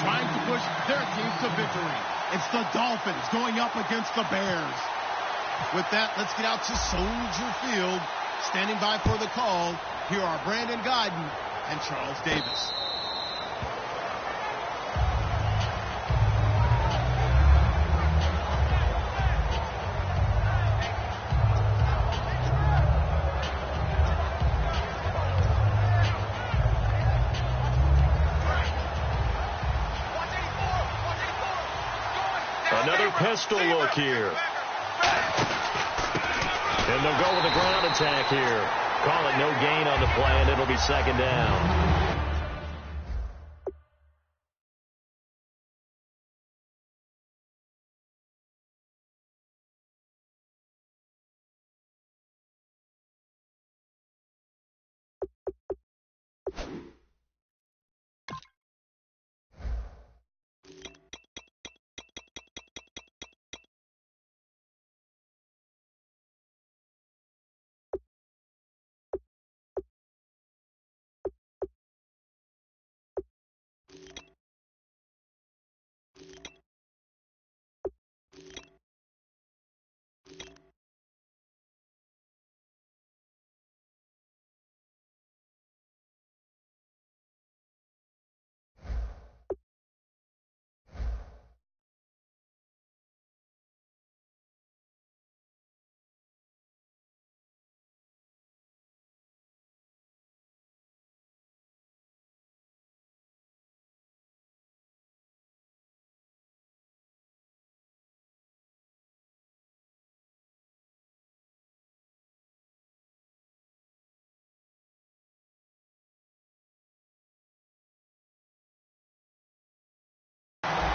trying to push their team to victory. It's the Dolphins going up against the Bears. With that, let's get out to Soldier Field. Standing by for the call, here are Brandon Guyton and Charles Davis. Another pistol look here. And they'll go with a ground attack here. Call it no gain on the play, and it'll be second down.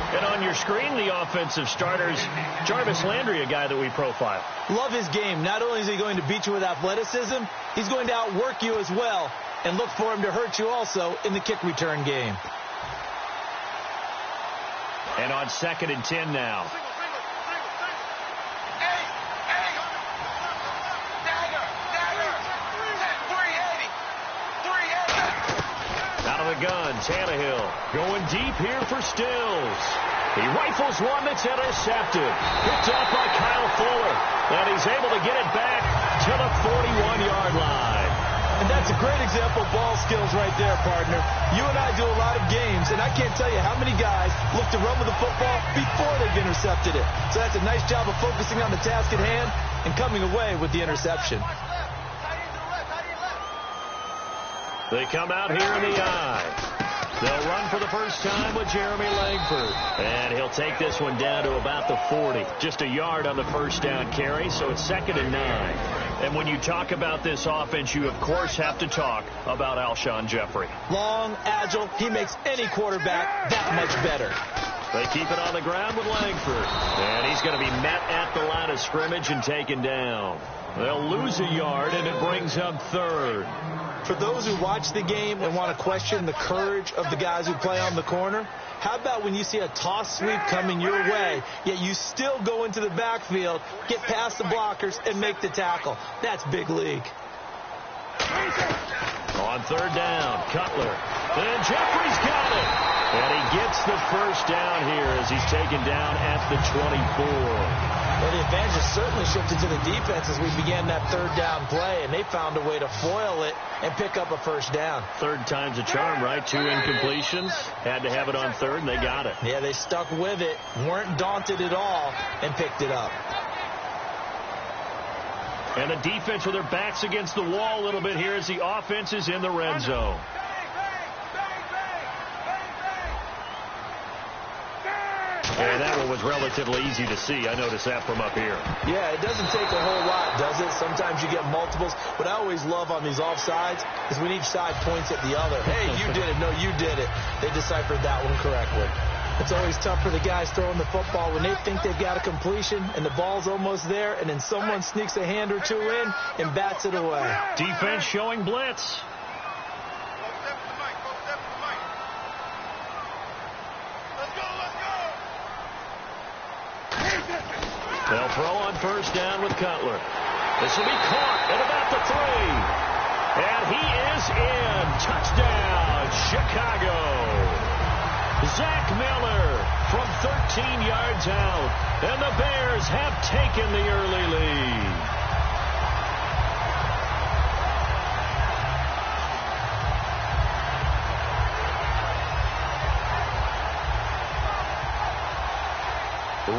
And on your screen, the offensive starters, Jarvis Landry, a guy that we profile. Love his game. Not only is he going to beat you with athleticism, he's going to outwork you as well. And look for him to hurt you also in the kick return game. And on 2nd and 10 now. Out of the gun, Tannehill going deep here for Stills. He rifles one that's intercepted. Picked up by Kyle Fuller. And he's able to get it back to the 41-yard line. And that's a great example of ball skills right there, partner. You and I do a lot of games, and I can't tell you how many guys look to run with the football before they've intercepted it. So that's a nice job of focusing on the task at hand and coming away with the interception. They come out here in the eye. They'll run for the first time with Jeremy Langford. And he'll take this one down to about the 40. Just a yard on the first down carry, so it's 2nd and 9. And when you talk about this offense, you, of course, have to talk about Alshon Jeffrey. Long, agile. He makes any quarterback that much better. They keep it on the ground with Langford. And he's going to be met at the line of scrimmage and taken down. They'll lose a yard, and it brings up 3rd. For those who watch the game and want to question the courage of the guys who play on the corner, how about when you see a toss sweep coming your way, yet you still go into the backfield, get past the blockers, and make the tackle? That's big league. On 3rd down, Cutler. And Jeffrey's got it. And he gets the first down here as he's taken down at the 24. Well, the advantage has certainly shifted to the defense as we began that 3rd down play, and they found a way to foil it and pick up a first down. 3rd time's a charm, right? 2 incompletions. Had to have it on 3rd, and they got it. Yeah, they stuck with it, weren't daunted at all, and picked it up. And the defense with their backs against the wall a little bit here as the offense is in the red zone. And that one was relatively easy to see. I noticed that from up here. Yeah, it doesn't take a whole lot, does it? Sometimes you get multiples. What I always love on these offsides is when each side points at the other. Hey, you did it. No, you did it. They deciphered that one correctly. It's always tough for the guys throwing the football when they think they've got a completion and the ball's almost there, and then someone sneaks a hand or two in and bats it away. Defense showing blitz. They'll throw on first down with Cutler. This will be caught at about the 3. And he is in. Touchdown, Chicago. Zach Miller from 13 yards out. And the Bears have taken the early lead.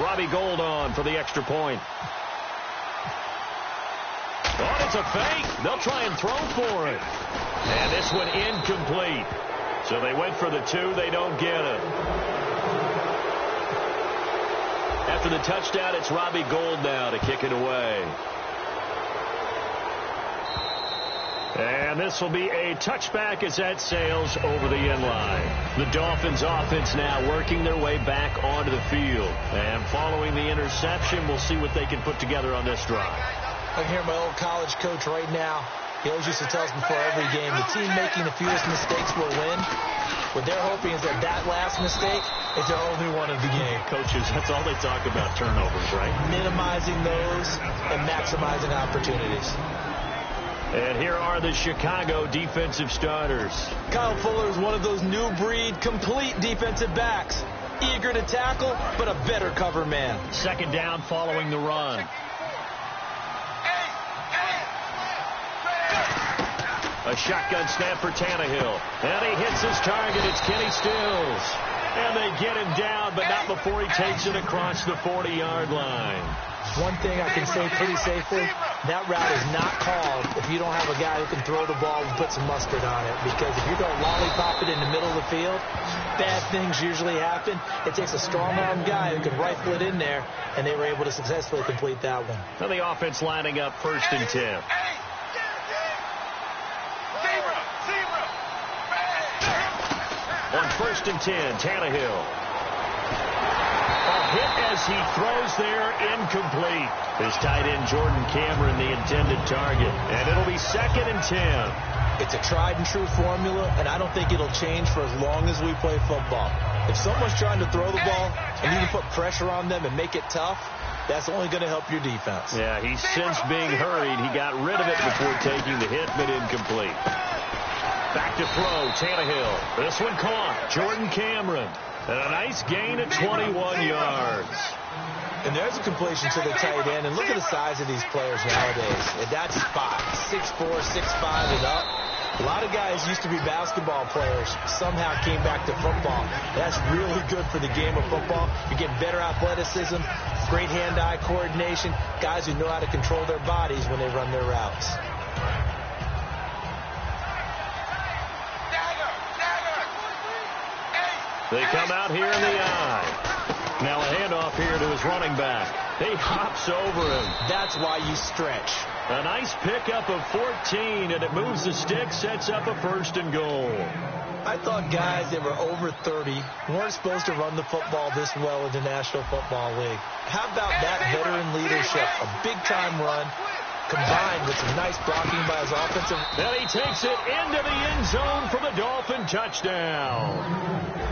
Robbie Gould on for the extra point. Oh, it's a fake. They'll try and throw for it. And this one incomplete. So they went for the 2. They don't get it. After the touchdown, it's Robbie Gould now to kick it away. And this will be a touchback as that sails over the end line. The Dolphins offense now working their way back onto the field. And following the interception, we'll see what they can put together on this drive. I can hear my old college coach right now. He always used to tell us before every game, the team making the fewest mistakes will win. What they're hoping is that that last mistake is their only one of the game. Coaches, that's all they talk about, turnovers, right? Minimizing those and maximizing opportunities. And here are the Chicago defensive starters. Kyle Fuller is one of those new breed, complete defensive backs. Eager to tackle, but a better cover man. Second down following the run. A shotgun snap for Tannehill. And he hits his target. It's Kenny Stills. And they get him down, but not before he takes it across the 40-yard line. One thing I can say pretty safely, that route is not called if you don't have a guy who can throw the ball and put some mustard on it. Because if you're going to lollipop it in the middle of the field, bad things usually happen. It takes a strong-arm guy who can rifle it in there, and they were able to successfully complete that one. Now the offense lining up 1st and 10. On 1st and 10, Tannehill. A hit as he throws there, incomplete. His tight end, Jordan Cameron, the intended target. And it'll be 2nd and 10. It's a tried-and-true formula, and I don't think it'll change for as long as we play football. If someone's trying to throw the ball and you can put pressure on them and make it tough, that's only going to help your defense. Yeah, he's since being hurried. He got rid of it before taking the hit, but incomplete. Back to throw, Tannehill. This one caught, Jordan Cameron. And a nice gain at 21 yards. And there's a completion to the tight end. And look at the size of these players nowadays. And that's 6'4", 6'5", and up. A lot of guys used to be basketball players, somehow came back to football. That's really good for the game of football. You get better athleticism, great hand-eye coordination, guys who know how to control their bodies when they run their routes. They come out here in the eye. Now a handoff here to his running back. He hops over him. That's why you stretch. A nice pickup of 14, and it moves the stick, sets up a 1st and goal. I thought guys that were over 30 weren't supposed to run the football this well in the National Football League. How about that veteran leadership? A big-time run combined with some nice blocking by his offensive. And he takes it into the end zone for the Dolphin touchdown.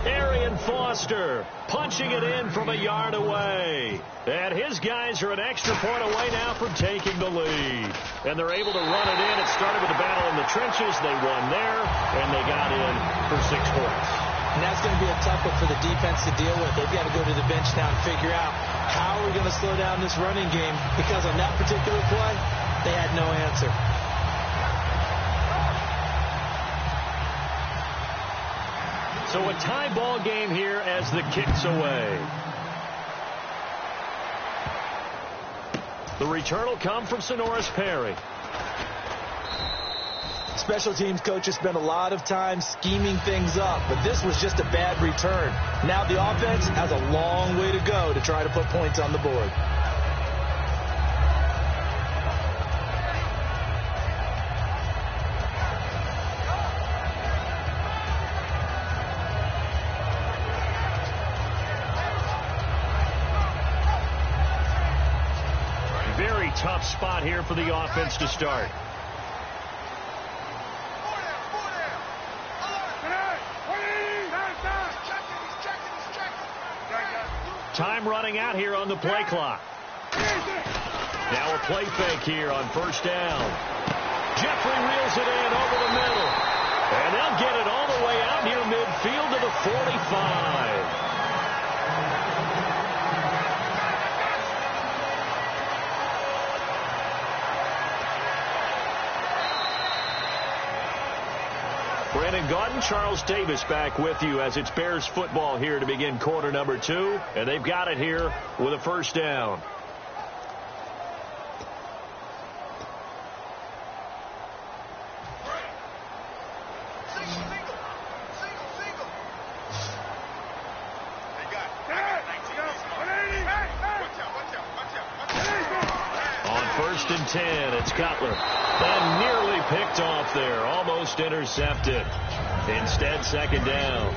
Arian Foster punching it in from a yard away. And his guys are an extra point away now from taking the lead. And they're able to run it in. It started with a battle in the trenches. They won there, and they got in for 6 points. And that's going to be a tough one for the defense to deal with. They've got to go to the bench now and figure out how are we going to slow down this running game, because on that particular play, they had no answer. So a tie ball game here as the kick's away. The return will come from Sonoris Perry. Special teams coaches spent a lot of time scheming things up, but this was just a bad return. Now the offense has a long way to go to try to put points on the board. Very tough spot here for the offense to start. Time running out here on the play clock. Now a play fake here on 1st down. Jeffrey reels it in over the middle. And they'll get it all the way out near midfield to the 45. Brandon Gaudin, Charles Davis back with you as it's Bears football here to begin quarter number 2. And they've got it here with a first down. First and 10, it's Cutler. And nearly picked off there. Almost intercepted. Instead, second down.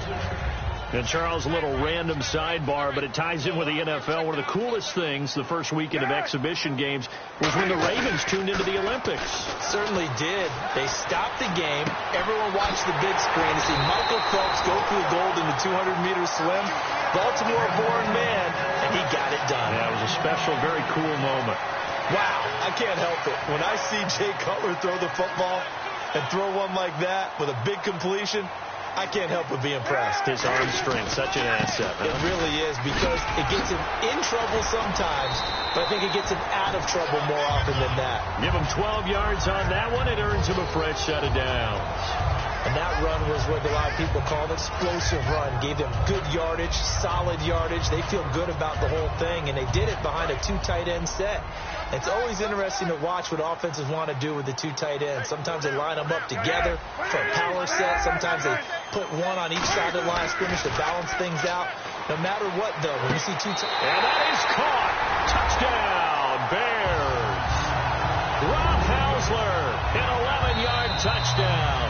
And Charles, a little random sidebar, but it ties in with the NFL. One of the coolest things the first weekend of exhibition games was when the Ravens tuned into the Olympics. Certainly did. They stopped the game. Everyone watched the big screen to see Michael Phelps go through the gold in the 200-meter swim. Baltimore-born man, and he got it done. Yeah, it was a special, very cool moment. Wow, I can't help it. When I see Jay Cutler throw the football and throw one like that with a big completion, I can't help but be impressed. His arm strength, such an asset. Huh? It really is, because it gets him in trouble sometimes, but I think it gets him out of trouble more often than that. Give him 12 yards on that one. It earns him a fresh set of downs. And that run was what a lot of people call an explosive run. Gave them good yardage, solid yardage. They feel good about the whole thing, and they did it behind a 2 tight end set. It's always interesting to watch what offenses want to do with the 2 tight ends. Sometimes they line them up together for a power set. Sometimes they put one on each side of the line of scrimmage to balance things out. No matter what, though, when you see 2 tight ends. And that is caught. Touchdown, Bears. Rob Hausler, an 11-yard touchdown.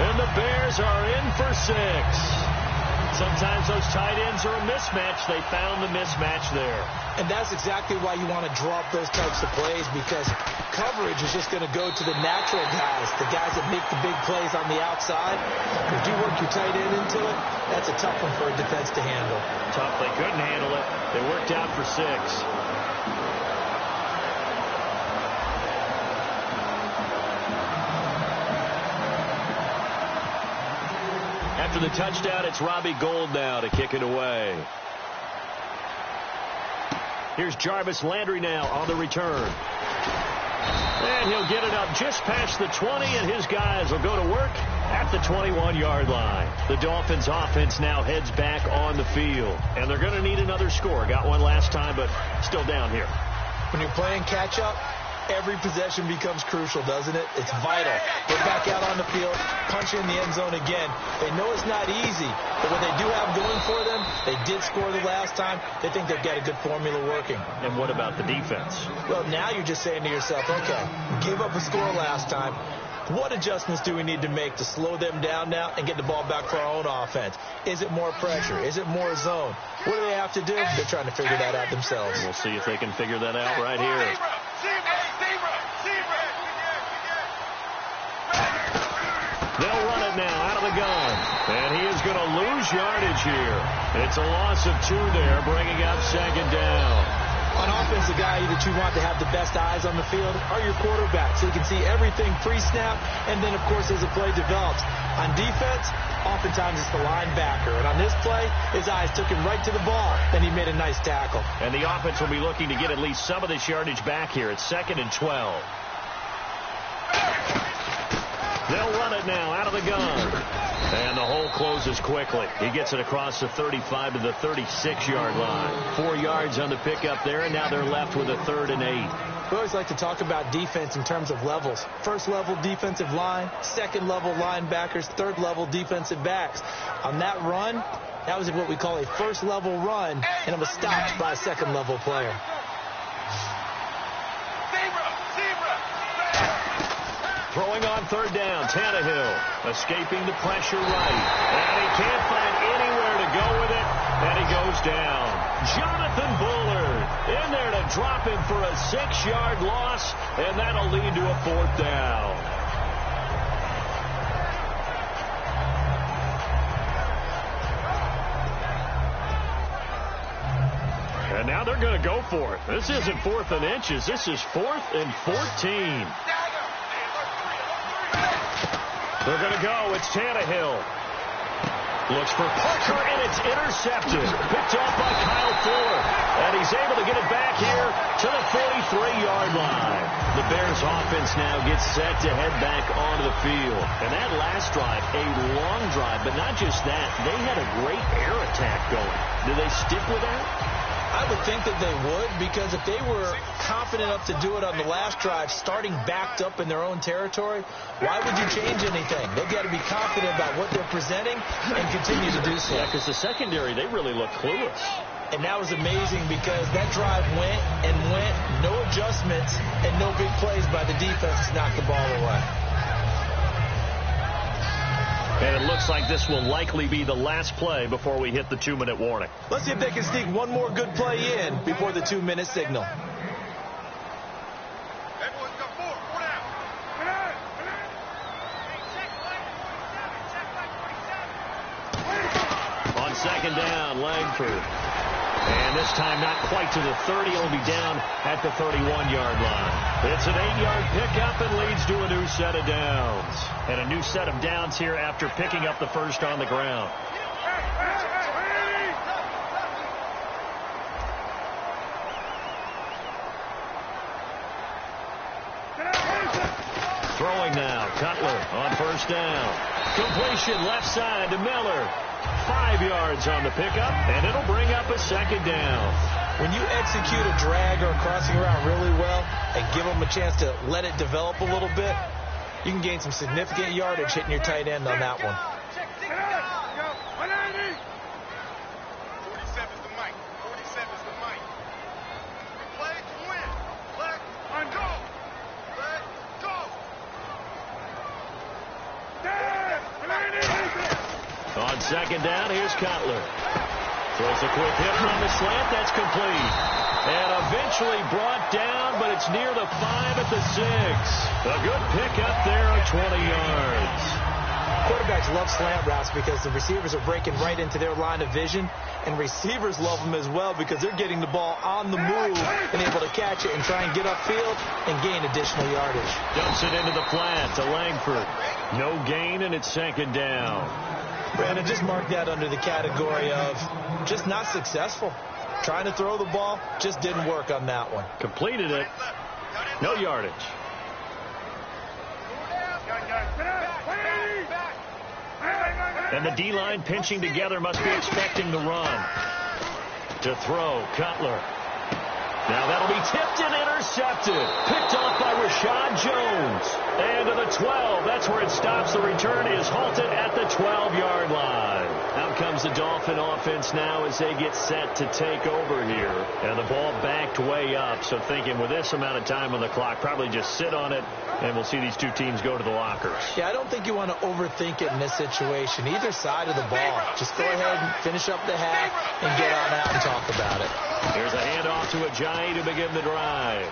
And the Bears are in for 6. Sometimes those tight ends are a mismatch. They found the mismatch there. And that's exactly why you want to draw up those types of plays, because coverage is just going to go to the natural guys, the guys that make the big plays on the outside. If you work your tight end into it, that's a tough one for a defense to handle. Tough. They couldn't handle it. They worked out for 6. After the touchdown, it's Robbie Gould now to kick it away. Here's Jarvis Landry now on the return. And he'll get it up just past the 20, and his guys will go to work at the 21-yard line. The Dolphins offense now heads back on the field, and they're going to need another score. Got one last time, but still down here. When you're playing catch-up, every possession becomes crucial, doesn't it? It's vital. Get back out on the field, punch in the end zone again. They know it's not easy, but what they do have going for them, they did score the last time. They think they've got a good formula working. And what about the defense? Well, now you're just saying to yourself, okay, we gave up a score last time. What adjustments do we need to make to slow them down now and get the ball back for our own offense? Is it more pressure? Is it more zone? What do they have to do? They're trying to figure that out themselves. We'll see if they can figure that out right here. They'll run it now out of the gun. And he is going to lose yardage here. It's a loss of 2 there, bringing up second down. On offense, the guy that you want to have the best eyes on the field are your quarterbacks, so you can see everything pre-snap, and then, of course, as the play develops. On defense, oftentimes it's the linebacker. And on this play, his eyes took him right to the ball. Then he made a nice tackle. And the offense will be looking to get at least some of this yardage back here. It's 2nd and 12. They'll run it now out of the gun. And the hole closes quickly. He gets it across the 35 to the 36-yard line. 4 yards on the pickup there, and now they're left with a 3rd and 8. We always like to talk about defense in terms of levels. First-level defensive line, second-level linebackers, third-level defensive backs. On that run, that was what we call a first-level run, and it was stopped by a second-level player. Throwing on 3rd down, Tannehill escaping the pressure right. And he can't find anywhere to go with it, and he goes down. Jonathan Bullard in there to drop him for a 6-yard loss, and that'll lead to a 4th down. And now they're going to go for it. This isn't 4th and inches. This is 4th and 14. They're going to go. It's Tannehill. Looks for Parker, and it's intercepted. Picked off by Kyle Fuller. And he's able to get it back here to the 43-yard line. The Bears offense now gets set to head back onto the field. And that last drive, a long drive, but not just that. They had a great air attack going. Do they stick with that? I would think that they would, because if they were confident enough to do it on the last drive, starting backed up in their own territory, why would you change anything? They've got to be confident about what they're presenting and continue to do so. Yeah, because the secondary, they really look clueless. And that was amazing because that drive went and went, no adjustments, and no big plays by the defense to knock the ball away. And it looks like this will likely be the last play before we hit the 2-minute warning. Let's see if they can sneak one more good play in before the 2-minute signal. On second down, Langford. And this time not quite to the 30. He'll be down at the 31-yard line. It's an 8-yard pickup and leads to a new set of downs. And a new set of downs here after picking up the first on the ground. Throwing now, Cutler on first down. Completion left side to Miller. 5 yards on the pickup, and it'll bring up a second down. When you execute a drag or a crossing route really well and give them a chance to let it develop a little bit, you can gain some significant yardage hitting your tight end on that one. 47 is the mic. 47 is the mic. We play to win. Let go. Let go. On second down, here's Cutler. Throws a quick hitter on the slant. That's complete. And eventually brought down, but it's near the 5 at the 6. A good pickup there of 20 yards. Quarterbacks love slant routes because the receivers are breaking right into their line of vision, and receivers love them as well because they're getting the ball on the move and able to catch it and try and get upfield and gain additional yardage. Dumps it into the flat to Langford. No gain, and it's second down. Brandon, just mark that under the category of just not successful. Trying to throw the ball, just didn't work on that one. Completed it. No yardage. And the D-line pinching together must be expecting the run. To throw, Cutler. Now that'll be tipped and intercepted. Picked off by Rashad Jones. And to the 12. That's where it stops. The return is halted at the 12-yard line. Out comes the Dolphin offense now as they get set to take over here. And the ball backed way up. So thinking with this amount of time on the clock, probably just sit on it, and we'll see these two teams go to the lockers. Yeah, I don't think you want to overthink it in this situation. Either side of the ball. Just go ahead and finish up the half and get on out and talk about it. Here's a handoff to Ajayi to begin the drive.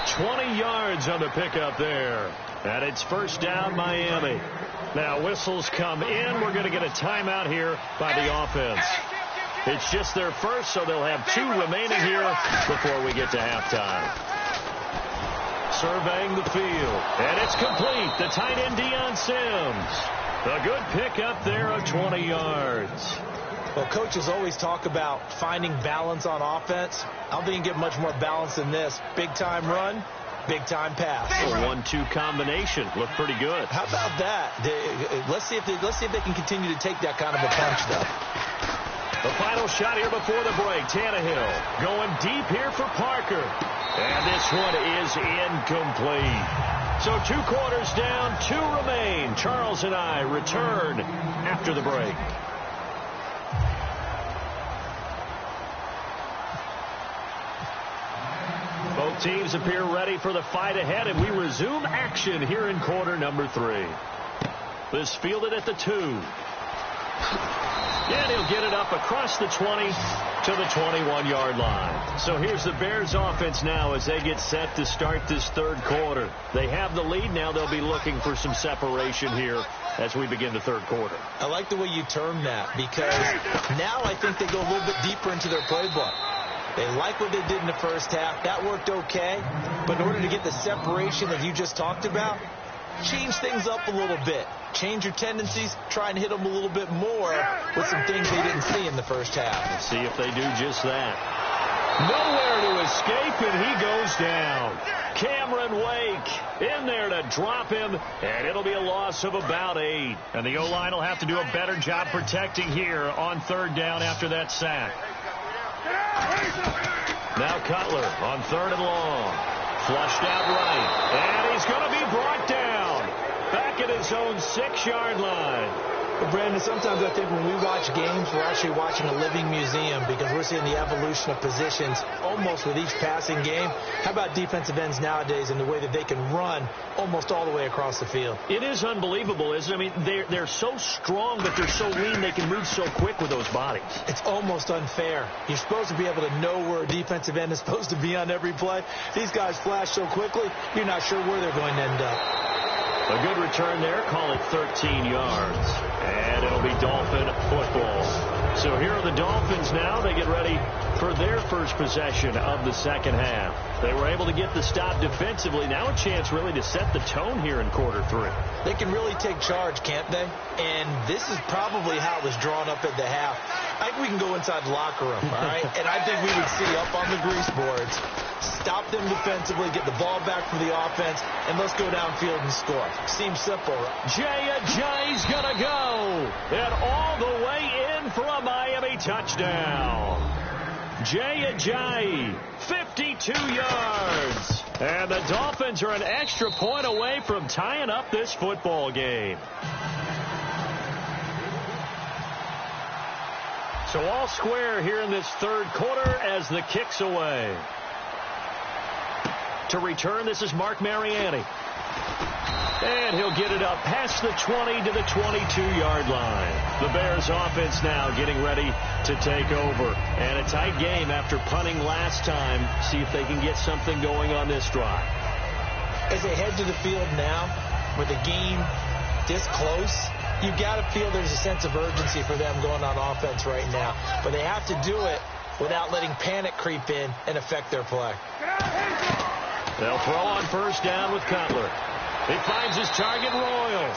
20 yards on the pickup there. And it's first down, Miami. Now whistles come in. We're going to get a timeout here by the offense. It's just their first, so they'll have 2 remaining here before we get to halftime. Surveying the field. And it's complete. The tight end, Deion Sims. A good pickup there of 20 yards. Well, coaches always talk about finding balance on offense. I don't think you can get much more balance than this. Big-time run, big-time pass. A 1-2 combination. Looked pretty good. How about that? Let's see if they can continue to take that kind of a punch, though. The final shot here before the break. Tannehill going deep here for Parker. And this one is incomplete. So 2 quarters down, 2 remain. Charles and I return after the break. Both teams appear ready for the fight ahead, and we resume action here in quarter number 3. This fielded at the 2. And he'll get it up across the 20 to the 21-yard line. So here's the Bears offense now as they get set to start this third quarter. They have the lead now. They'll be looking for some separation here as we begin the third quarter. I like the way you term that because now I think they go a little bit deeper into their playbook. They like what they did in the first half. That worked okay. But in order to get the separation that you just talked about, change things up a little bit. Change your tendencies, try and hit them a little bit more with some things they didn't see in the first half. Let's see if they do just that. Nowhere to escape, and he goes down. Cameron Wake in there to drop him, and it'll be a loss of about 8. And the O-line will have to do a better job protecting here on 3rd down after that sack. Now Cutler on 3rd and long. Flushed out right, and he's going to be brought down. Back at his own 6-yard line. Well, Brandon, sometimes I think when we watch games, we're actually watching a living museum because we're seeing the evolution of positions almost with each passing game. How about defensive ends nowadays and the way that they can run almost all the way across the field? It is unbelievable, isn't it? I mean, they're so strong, but they're so lean. They can move so quick with those bodies. It's almost unfair. You're supposed to be able to know where a defensive end is supposed to be on every play. These guys flash so quickly, you're not sure where they're going to end up. A good return there. Call it 13 yards. And it'll be Dolphin football. So here are the Dolphins now. They get ready for their first possession of the second half. They were able to get the stop defensively. Now a chance really to set the tone here in quarter 3. They can really take charge, can't they? And this is probably how it was drawn up at the half. I think we can go inside the locker room, all right? And I think we would see up on the grease boards, stop them defensively, get the ball back for the offense, and let's go downfield and score. Seems simple. Jay's going to go. And all the way in for a Miami touchdown. Jay, 52 yards. And the Dolphins are an extra point away from tying up this football game. So all square here in this 3rd quarter as the kick's away. To return, this is Mark Mariani. And he'll get it up past the 20 to the 22-yard line. The Bears offense now getting ready to take over. And a tight game after punting last time. See if they can get something going on this drive. As they head to the field now, with the game this close, you've got to feel there's a sense of urgency for them going on offense right now. But they have to do it without letting panic creep in and affect their play. They'll throw on 1st down with Cutler. He finds his target, Royal.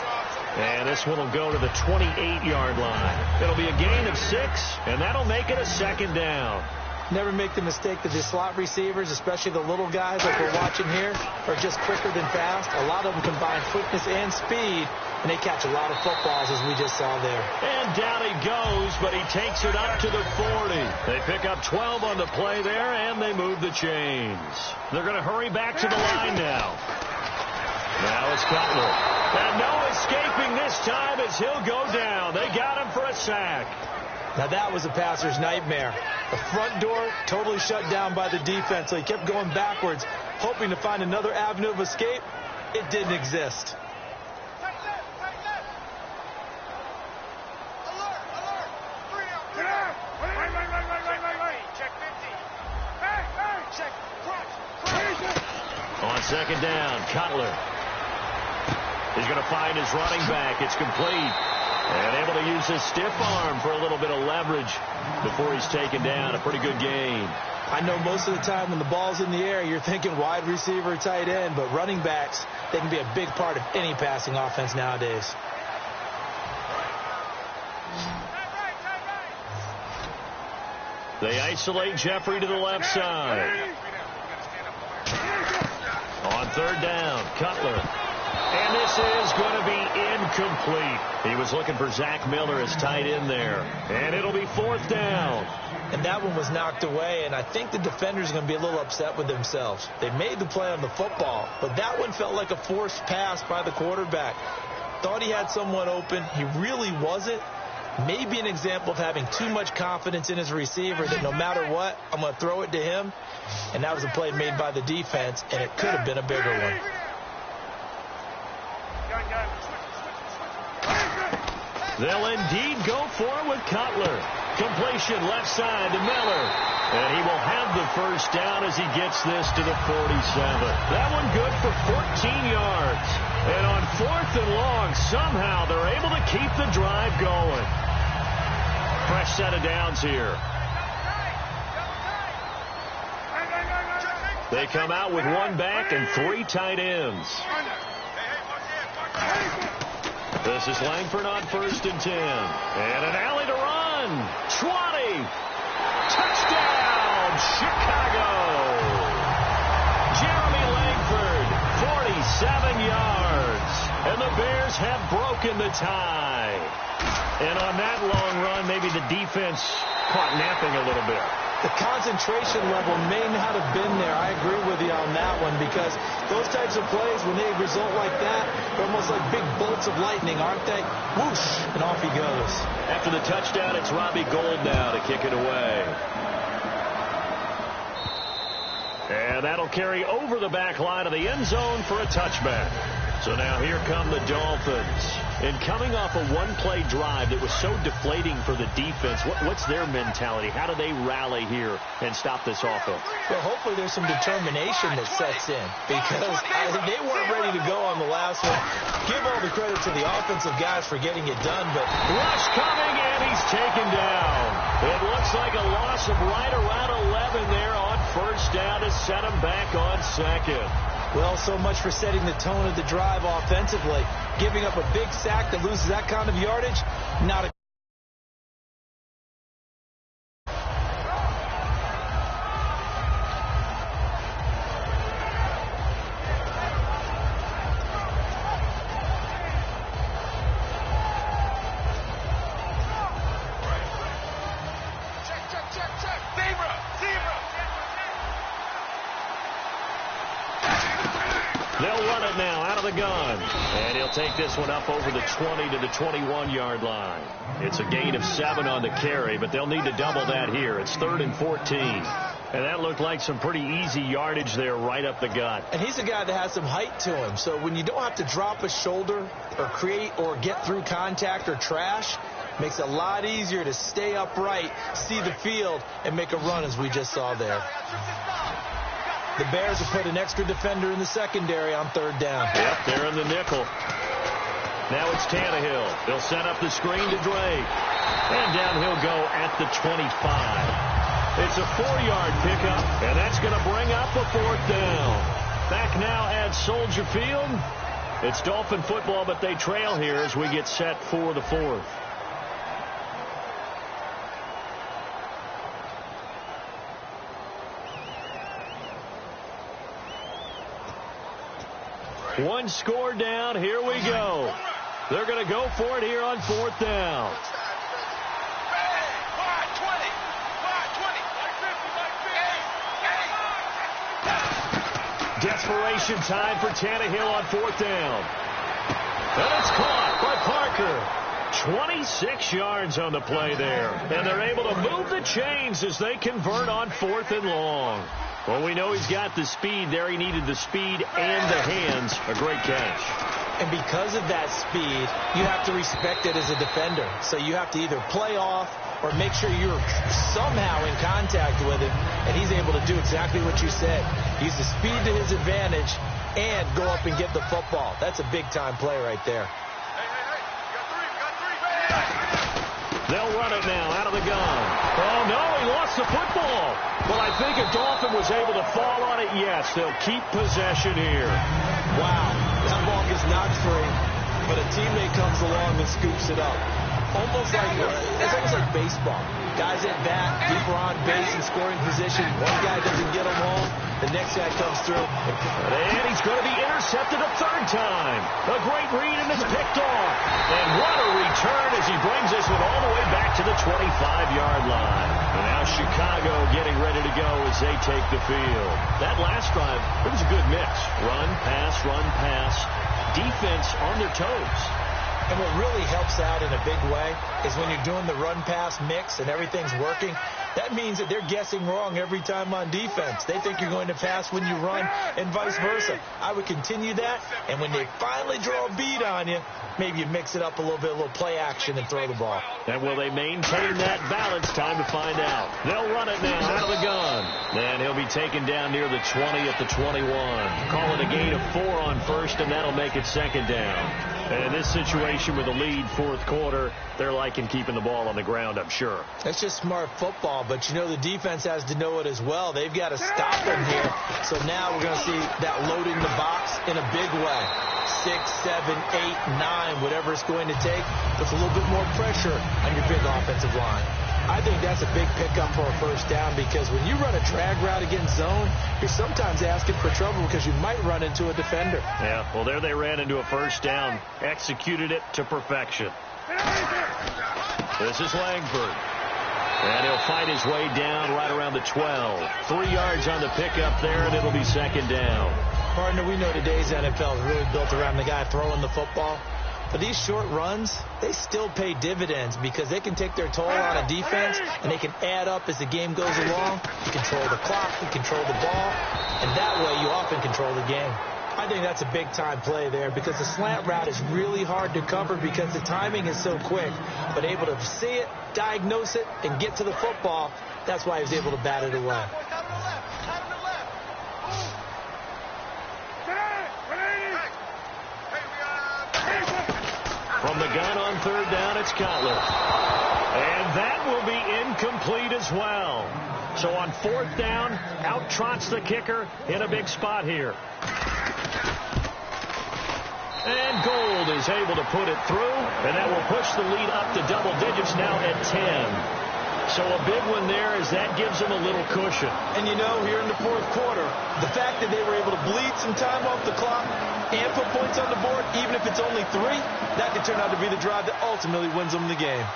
And this one will go to the 28-yard line. It'll be a gain of 6, and that'll make it a 2nd down. Never make the mistake that the slot receivers, especially the little guys like we're watching here, are just quicker than fast. A lot of them combine quickness and speed, and they catch a lot of footballs, as we just saw there. And down he goes, but he takes it up to the 40. They pick up 12 on the play there, and they move the chains. They're going to hurry back to the line now. Now it's Cutler. And no escaping this time as he'll go down. They got him for a sack. Now that was a passer's nightmare. The front door totally shut down by the defense, so he kept going backwards, hoping to find another avenue of escape. It didn't exist. On 2nd down, Cutler. He's going to find his running back. It's complete. And able to use his stiff arm for a little bit of leverage before he's taken down. A pretty good gain. I know most of the time when the ball's in the air, you're thinking wide receiver, tight end, but running backs, they can be a big part of any passing offense nowadays. They isolate Jeffrey to the left side. On 3rd down, Cutler. And this is going to be incomplete. He was looking for Zach Miller as tight end there. And it'll be 4th down. And that one was knocked away, and I think the defenders are going to be a little upset with themselves. They made the play on the football, but that one felt like a forced pass by the quarterback. Thought he had someone open. He really wasn't. Maybe an example of having too much confidence in his receiver that no matter what, I'm going to throw it to him. And that was a play made by the defense, and it could have been a bigger one. They'll indeed go for it with Cutler. Completion left side to Miller. And he will have the 1st down as he gets this to the 47. That one good for 14 yards. And on 4th and long, somehow they're able to keep the drive going. Fresh set of downs here. They come out with 1 back and 3 tight ends. This is Langford on 1st and 10. And an alley to run. 20. Touchdown, Chicago. Jeremy Langford, 47 yards. And the Bears have broken the tie. And on that long run, maybe the defense caught napping a little bit. The concentration level may not have been there. I agree with you on that one, because those types of plays, when they result like that, they're almost like big bolts of lightning, aren't they? Whoosh, and off he goes. After the touchdown, it's Robbie Gould now to kick it away. And that'll carry over the back line of the end zone for a touchback. So now here come the Dolphins. And coming off a one-play drive that was so deflating for the defense, what's their mentality? How do they rally here and stop this offense? Well, hopefully there's some determination that sets in, because they weren't ready to go on the last one. Give all the credit to the offensive guys for getting it done, but rush coming, and he's taken down. It looks like a loss of right around 11 there on 1st down to set him back on 2nd. Well, so much for setting the tone of the drive offensively. Giving up a big sack that loses that kind of yardage, not a... Check. Zebra. They'll run it now out of the gun. And he'll take this one up over the 20 to the 21-yard line. It's a gain of 7 on the carry, but they'll need to double that here. It's 3rd and 14. And that looked like some pretty easy yardage there right up the gut. And he's a guy that has some height to him. So when you don't have to drop a shoulder or create or get through contact or trash, makes it a lot easier to stay upright, see the field, and make a run as we just saw there. The Bears have put an extra defender in the secondary on 3rd down. Yep, they're in the nickel. Now it's Tannehill. He'll set up the screen to Drake. And down he'll go at the 25. It's a 4-yard pickup, and that's going to bring up a 4th down. Back now at Soldier Field. It's Dolphin football, but they trail here as we get set for the 4th. One score down. Here we go. They're going to go for it here on 4th down. Desperation time for Tannehill on 4th down. And it's caught by Parker. 26 yards on the play there. And they're able to move the chains as they convert on 4th and long. Well, we know he's got the speed there. He needed the speed and the hands. A great catch. And because of that speed, you have to respect it as a defender. So you have to either play off or make sure you're somehow in contact with him. And he's able to do exactly what you said. Use the speed to his advantage and go up and get the football. That's a big-time play right there. Hey, you got three. They'll run it now out of the gun. Oh, no, he lost the football. Well, I think if Dolphin was able to fall on it, yes, they'll keep possession here. Wow, that ball gets knocked free, but a teammate comes along and scoops it up. It's almost like baseball. Guys at bat, deeper on base and scoring position. One guy doesn't get them home. The next guy comes through. And he's going to be intercepted a 3rd time. A great read, and it's picked off. And what a return as he brings this one all the way back to the 25-yard line. And now Chicago getting ready to go as they take the field. That last drive, it was a good mix. Run, pass. Defense on their toes. And what really helps out in a big way is when you're doing the run-pass mix and everything's working, that means that they're guessing wrong every time on defense. They think you're going to pass when you run and vice versa. I would continue that, and when they finally draw a beat on you, maybe you mix it up a little bit, a little play action and throw the ball. And will they maintain that balance? Time to find out. They'll run it now out of the gun. And he'll be taken down near the 20 at the 21. Call it a gain of 4 on 1st, and that'll make it 2nd down. And this situation with a lead fourth quarter, they're liking keeping the ball on the ground, I'm sure. That's just smart football, but you know the defense has to know it as well. They've got to stop them here. So now we're going to see that loading the box in a big way. 6, 7, 8, 9, whatever it's going to take, puts a little bit more pressure on your big offensive line. I think that's a big pickup for a first down because when you run a drag route against zone, you're sometimes asking for trouble because you might run into a defender. Yeah, well, there they ran into a first down, executed it to perfection. This is Langford. And he'll fight his way down right around the 12. 3 yards on the pickup there, and it'll be second down. Partner, we know today's NFL is really built around the guy throwing the football. But these short runs, they still pay dividends because they can take their toll on a defense and they can add up as the game goes along. You control the clock, you control the ball, and that way you often control the game. I think that's a big-time play there because the slant route is really hard to cover because the timing is so quick. But able to see it, diagnose it, and get to the football, that's why he was able to bat it away. From the gun on third down, it's Cutler. And that will be incomplete as well. So on fourth down, out trots the kicker in a big spot here. And Gold is able to put it through, and that will push the lead up to double digits now at 10. So a big one there as that gives them a little cushion. And you know, here in the fourth quarter, the fact that they were able to bleed some time off the clock and put points on the board, even if it's only 3, that could turn out to be the drive that ultimately wins them the game.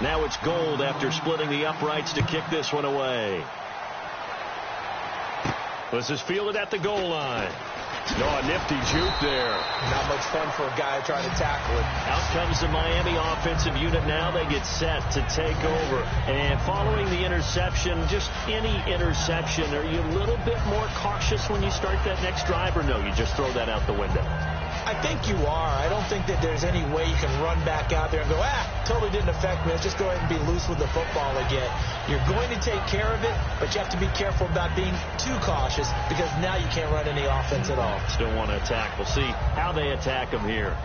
Now it's Gold after splitting the uprights to kick this one away. This is fielded at the goal line. Oh, a nifty juke there. Not much fun for a guy trying to tackle it. Out comes the Miami offensive unit now. They get set to take over. And following the interception, just any interception, are you a little bit more cautious when you start that next drive, or no, you just throw that out the window? I think you are. I don't think that there's any way you can run back out there and go, totally didn't affect me. Let's just go ahead and be loose with the football again. You're going to take care of it, but you have to be careful about being too cautious because now you can't run any offense at all. Still want to attack. We'll see how they attack them here.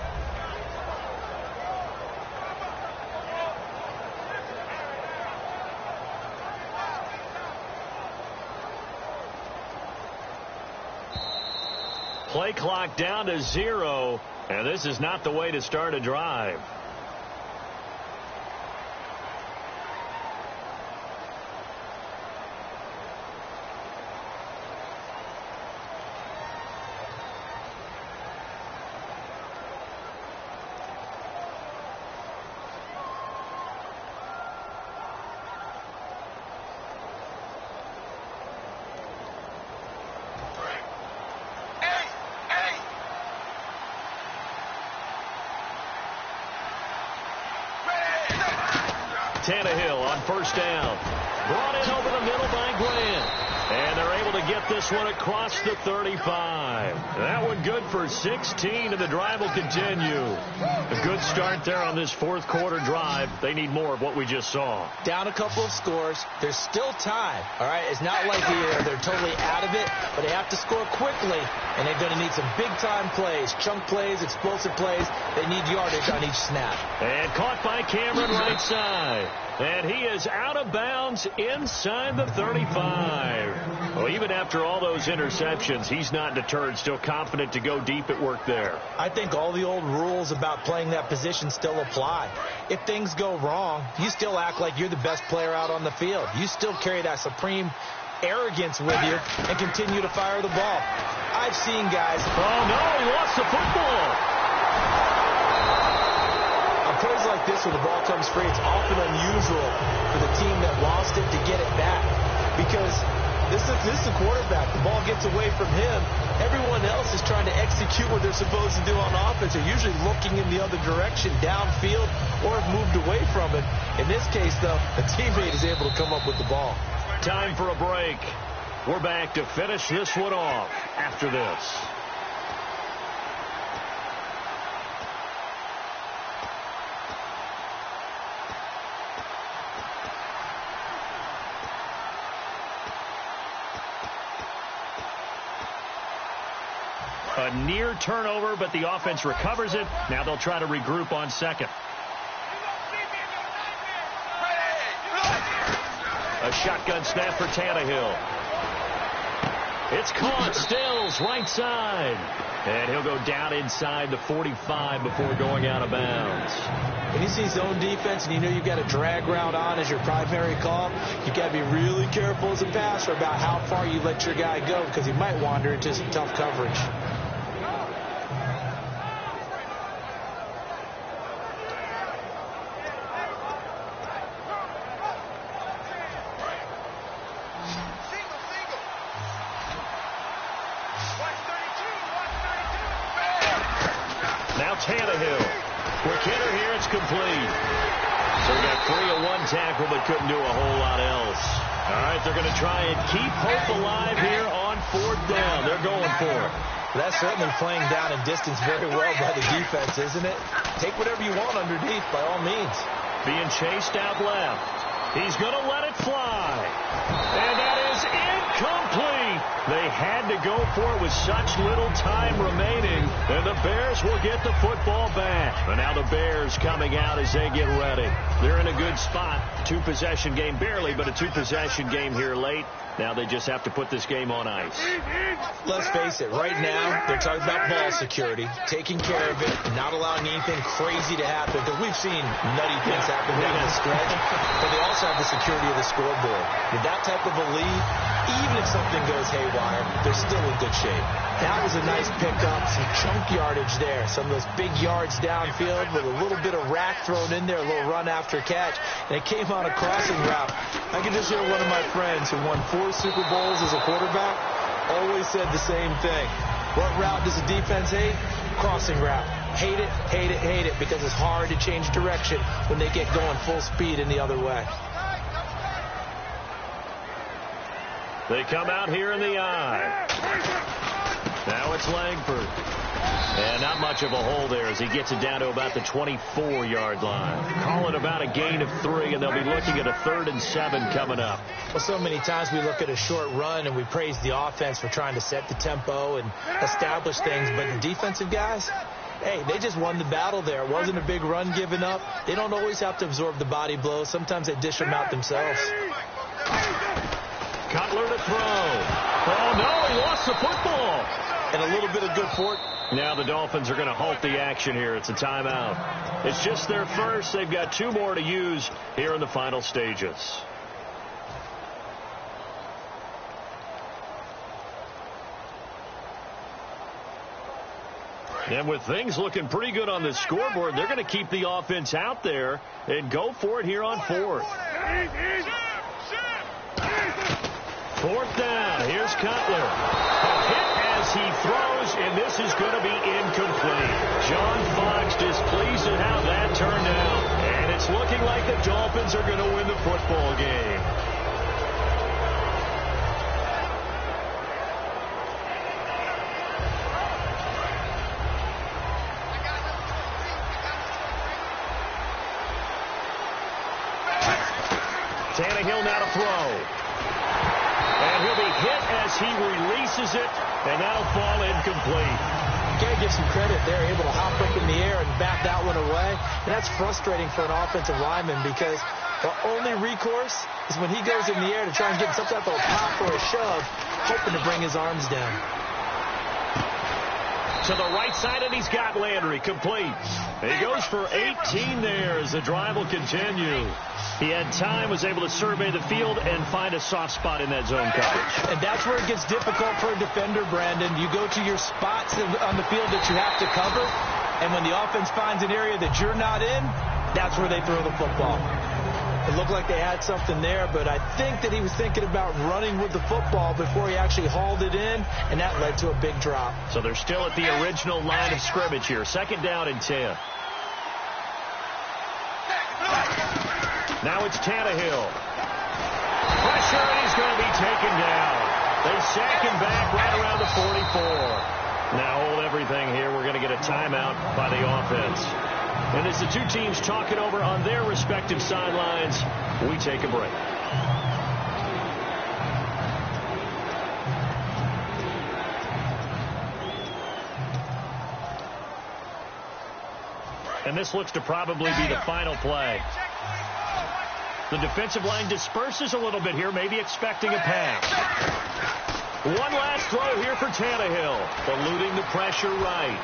Play clock down to 0, and this is not the way to start a drive. Tannehill on first down. Brought in over the middle by Grant. And they're able to get this one across the 35. That one good for 16, and the drive will continue. A good start there on this fourth quarter drive. They need more of what we just saw. Down a couple of scores. There's still time. All right, it's not like they're totally out of it, but they have to score quickly, and they're going to need some big-time plays, chunk plays, explosive plays. They need yardage on each snap. And caught by Cameron right side. And he is out of bounds inside the 35. Well, even after all those interceptions, he's not deterred, still confident to go deep at work there. I think all the old rules about playing that position still apply. If things go wrong, you still act like you're the best player out on the field. You still carry that supreme arrogance with you and continue to fire the ball. I've seen guys... Oh, no, he lost the football. Plays like this where the ball comes free, it's often unusual for the team that lost it to get it back because This is the quarterback. The ball gets away from him. Everyone else is trying to execute what they're supposed to do on offense. They're usually looking in the other direction, downfield, or have moved away from it. In this case, though, a teammate is able to come up with the ball. Time for a break. We're back to finish this one off after this. A near turnover, but the offense recovers it. Now they'll try to regroup on second. A shotgun snap for Tannehill. It's caught. Stills right side. And he'll go down inside the 45 before going out of bounds. When you see zone defense and you know you've got a drag route on as your primary call, you've got to be really careful as a passer about how far you let your guy go because he might wander into some tough coverage. Tannehill. Quick hitter here. It's complete. So we got 3 on 1 tackle, but couldn't do a whole lot else. All right, they're going to try and keep hope alive here on 4th down. They're going for it. That's certainly playing down in distance very well by the defense, isn't it? Take whatever you want underneath, by all means. Being chased out left. He's going to let it fly. And that is incomplete. They had to go for it with such little time remaining. And the Bears will get the football back. And now the Bears coming out as they get ready. They're in a good spot. 2-possession game, barely, but a 2-possession game here late. Now they just have to put this game on ice. Let's face it, right now, they're talking about ball security, taking care of it, not allowing anything crazy to happen, because we've seen nutty things happen down the stretch, but they also have the security of the scoreboard. With that type of a lead, even if something goes haywire, they're still in good shape. That was a nice pickup, some chunk yardage there, some of those big yards downfield with a little bit of rack thrown in there, a little run after catch, and it came on a crossing route. I can just hear one of my friends who won 4 Super Bowls as a quarterback always said the same thing. What route does the defense hate? Crossing route. Hate it, hate it, hate it, because it's hard to change direction when they get going full speed in the other way. They come out here in the eye. Now it's Langford. And not much of a hole there as he gets it down to about the 24-yard line. Call it about a gain of 3, and they'll be looking at a 3rd and 7 coming up. Well, so many times we look at a short run and we praise the offense for trying to set the tempo and establish things, but the defensive guys, hey, they just won the battle there. It wasn't a big run given up. They don't always have to absorb the body blows. Sometimes they dish them out themselves. Cutler to throw. Oh, no, he lost the football. And a little bit of good fork. Now the Dolphins are going to halt the action here. It's a timeout. It's just their first. They've got 2 more to use here in the final stages. And with things looking pretty good on the scoreboard, they're going to keep the offense out there and go for it here on 4th. 4th down. Here's Cutler. A hit as he throws, and this is going to be incomplete. John Fox displeased at how that turned out. And it's looking like the Dolphins are going to win the football game. Tannehill now to throw. And he'll be hit as he releases it, and that'll fall incomplete. You got to give some credit. They're able to hop up in the air and back that one away. And that's frustrating for an offensive lineman because the only recourse is when he goes in the air to try and get some type of a pop or a shove, hoping to bring his arms down. To the right side, and he's got Landry complete. And he goes for 18 there as the drive will continue. He had time, was able to survey the field and find a soft spot in that zone coverage. And that's where it gets difficult for a defender, Brandon. You go to your spots on the field that you have to cover, and when the offense finds an area that you're not in, that's where they throw the football. It looked like they had something there, but I think that he was thinking about running with the football before he actually hauled it in, and that led to a big drop. So they're still at the original line of scrimmage here. 2nd down and 10. Now it's Tannehill. Pressure, and he's going to be taken down. They sack him back right around the 44. Now hold everything here. We're going to get a timeout by the offense. And as the two teams talk it over on their respective sidelines, we take a break. And this looks to probably be the final play. The defensive line disperses a little bit here, maybe expecting a pass. One last throw here for Tannehill, eluding the pressure right.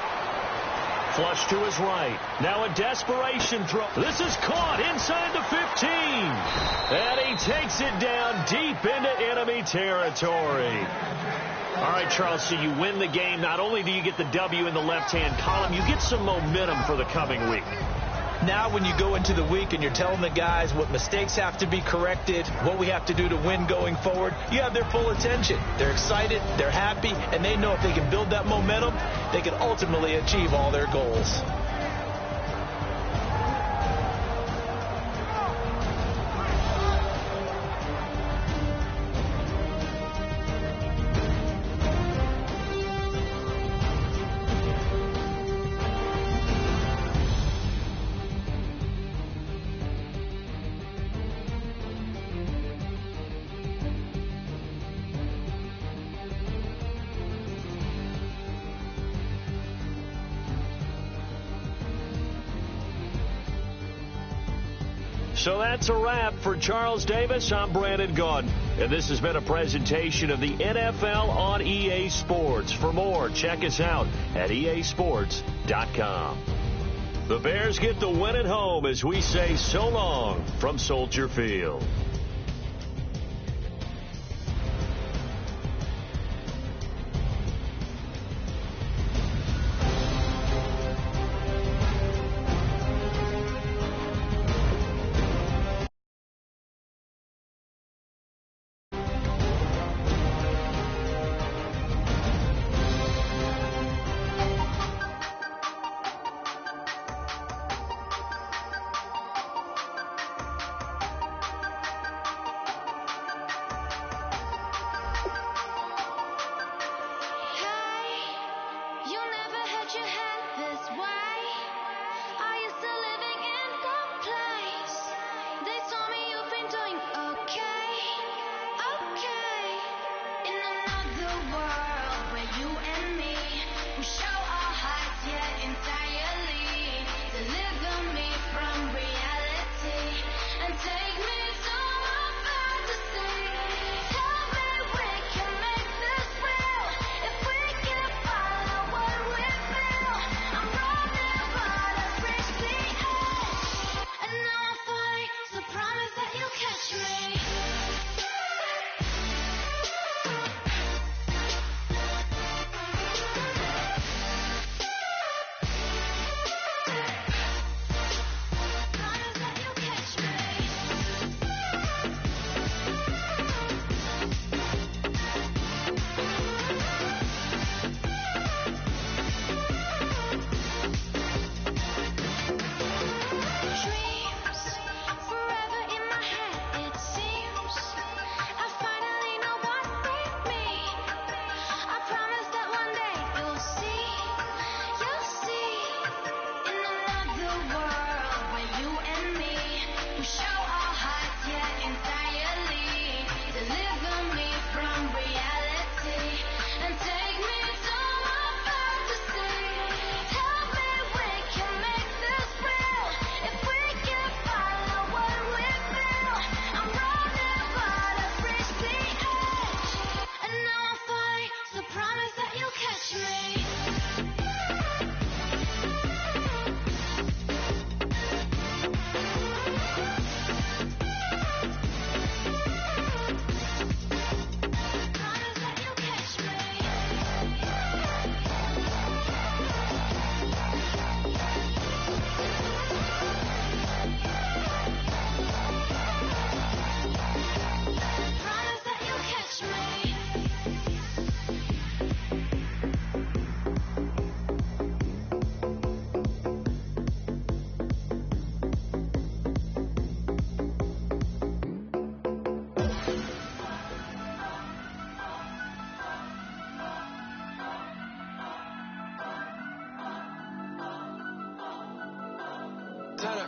Flush to his right. Now a desperation throw. This is caught inside the 15. And he takes it down deep into enemy territory. All right, Charles, so you win the game. Not only do you get the W in the left-hand column, you get some momentum for the coming week. Now when you go into the week and you're telling the guys what mistakes have to be corrected, what we have to do to win going forward, you have their full attention. They're excited, they're happy, and they know if they can build that momentum, they can ultimately achieve all their goals. So that's a wrap for Charles Davis. I'm Brandon Gaudin, and this has been a presentation of the NFL on EA Sports. For more, check us out at easports.com. The Bears get the win at home as we say so long from Soldier Field. Dreams forever in my head, it seems.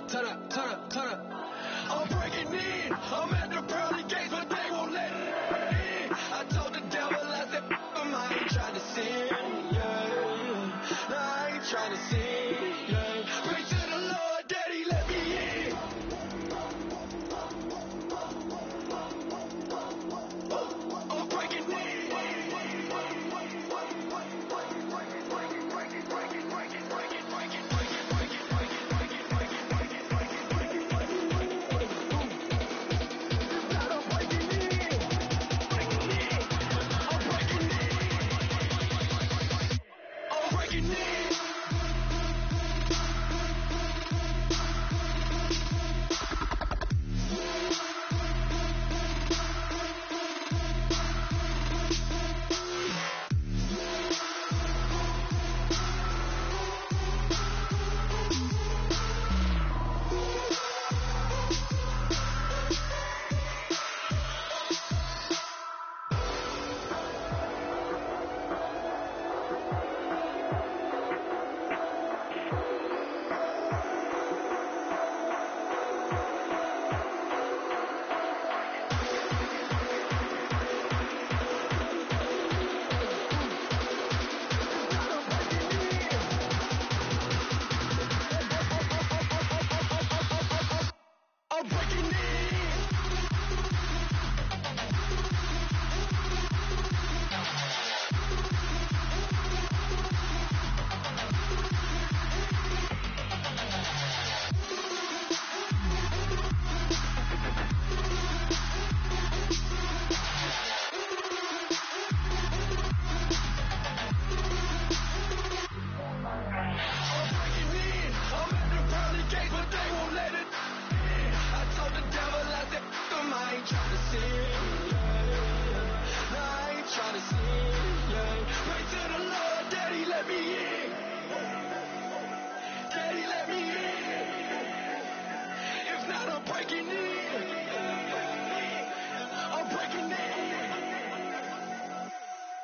turn up. I'm breaking in. I'm at the pearly gates, but they won't let me in. I told the devil, I said, I ain't trying to sin, yeah. No, I ain't trying to sin, yeah. Pray to the Lord, Daddy, let me in.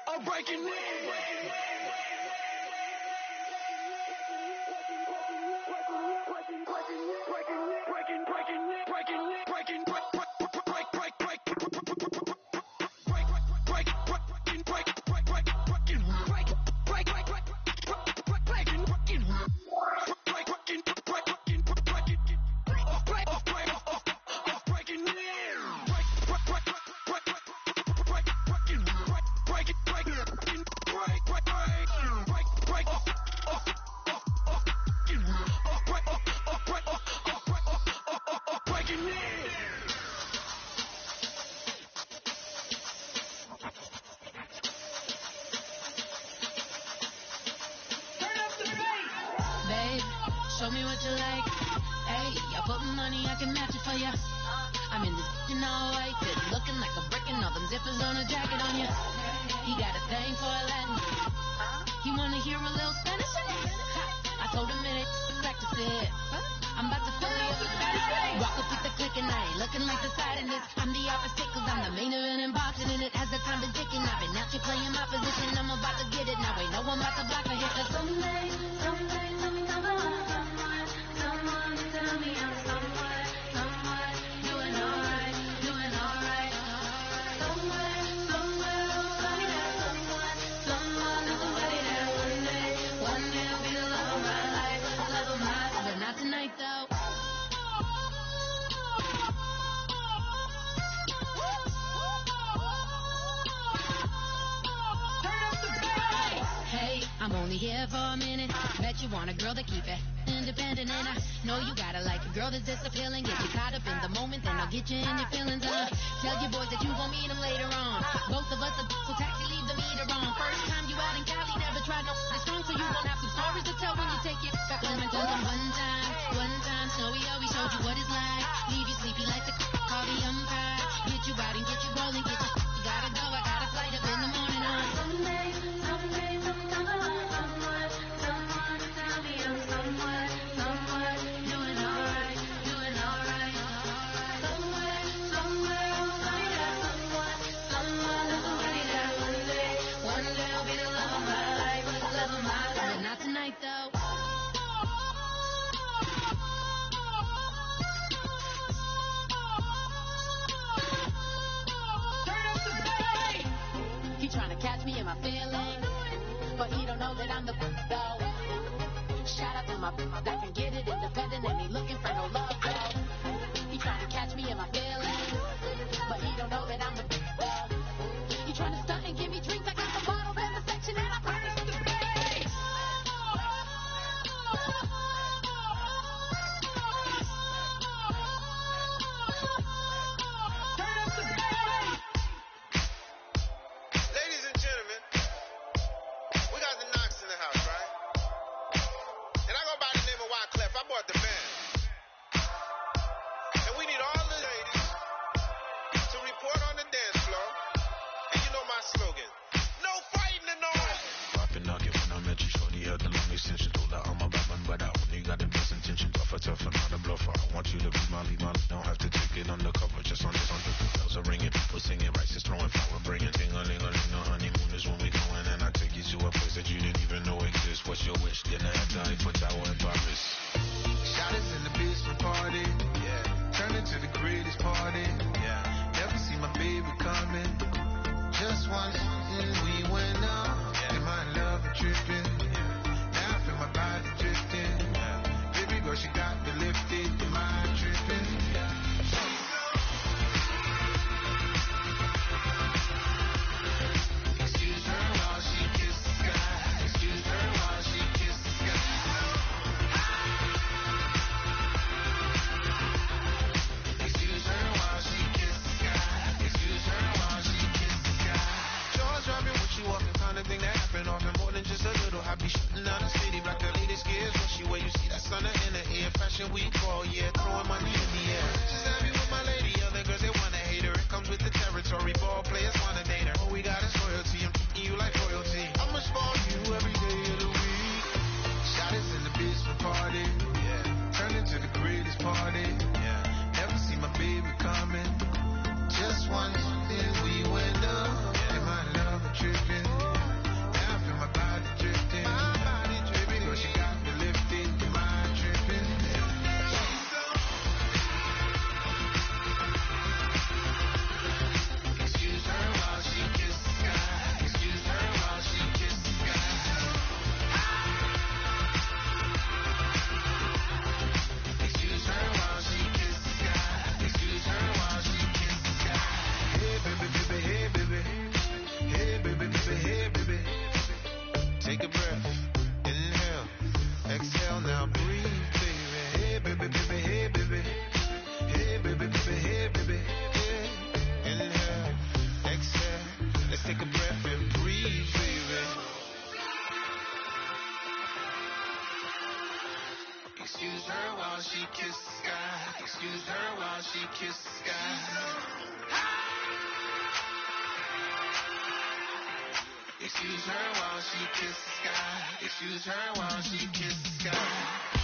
I'm breaking in. Show me what you like. Hey, I put money, I can match it for ya. I'm in this in all white, fit looking like a brick and all them zippers on a jacket on ya. He got a thing for a Latin. He wanna hear a little Spanish in it. I told him minutes to practice it. I'm about to fully up his body. Walk up with the click and I ain't looking like the side in this. I'm the opposite cause I'm the main event and boxing in it. As the time been ticking, I've been out here playing my position. I'm about to get it now. Ain't no one about to block my hit. Cause someday, let me come on. Someone tell me I'm someone doing alright. Somewhere, somebody there, someone, somebody there. One day I'll be the love of my life, but not tonight though. Hey, I'm only here for a minute. Bet you want a girl to keep it independent, and I know you gotta like a girl that's disappealing. Get you caught up in the moment, then I'll get you in your feelings. Tell your boys that you gon' meet them later on. Both of us are so taxi, leave the meter on. First time you out in Cali, never tried no strong, so you gon' have some stories to tell when you take your back home and tell them one time, Snowy always showed you what it's like. Leave you sleepy like the call the umpire. Get you out and get you rolling, get you gotta go, I got a flight up in the morning on someday, someone tell me I'm someone doing alright. Somewhere, somebody there, somebody there. One day I'll be the love of my life, but not tonight though. in my feelings, but he don't know that I'm the though. Shout out to my that can get it independent and he looking for no love though. He trying to catch me in my feelings, but he don't know that I'm the though. He trying to stunt and give me drinks. I got the bottles in the section and I promise the base. Ladies and gentlemen, we got the Knox in the house, right? And I go by the name of Wyclef. I bought the band. And we need all the ladies to report on the dance floor. And you know my slogan. No fighting in the hall. Poppin' nugget when I met you, shorty had the long extension. Told her I'm a bad man, but I only got the best intention. Tougher, not a bluffer. I want you to be my lead, don't have to take it undercover. Just on this, bells are ringing, people singing, rice is throwing, flower bringing. Ting-a-ling-a-ling, no honeymoon is when we going. And I take you to a place that you didn't even know exists. What's your wish? Dinner at the Eiffel Tower in Paris. Shot is in the basement party, yeah. Turn into the greatest party, yeah. Never see my baby coming. Just once, we went up. Yeah. In my love and tripping, yeah. Now I feel my body drifting, yeah. Baby girl, she got me lifted. In my tripping, yeah. Excuse her while she kisses the sky. Excuse her while she kisses the sky. Excuse her while she kisses the sky. Excuse her while she kisses the sky. Jaws dropping what you walking, kind of thing that happen often. More than just a little. I be shooting down the city like the latest gears. Rushy where you see that sun in the air. Fashion week all year, throwing money in the air. Just happy with my lady. Other girls they wanna hate her. It comes with the territory. Ball players wanna date her. All we got is royalty. I'm treating you like royalty. I'ma spoil you every day of the week. Shot is in the basement party, yeah. Turn into the greatest party, yeah. Never see my baby coming. Just once, then we went up. Yeah. In my love and tripping. Now I feel my body drifting. My body dripping. Girl, she got me lifted. In my tripping. Excuse her while she kisses the sky. Excuse her while she kisses the sky. Excuse her while she kisses the sky. Excuse her while she kisses the sky. Hey baby, baby, hey baby. Hey baby, baby, hey baby. Take a breath. Inhale. Exhale now. Breathe, baby. Hey baby, baby, hey baby. Hey baby, baby, hey baby. Hey. Inhale. Exhale. Let's take a breath and breathe, baby. Excuse her while she kisses the sky. Excuse her while she kisses the sky. Excuse her while she kisses the sky. Excuse her while she kisses the sky.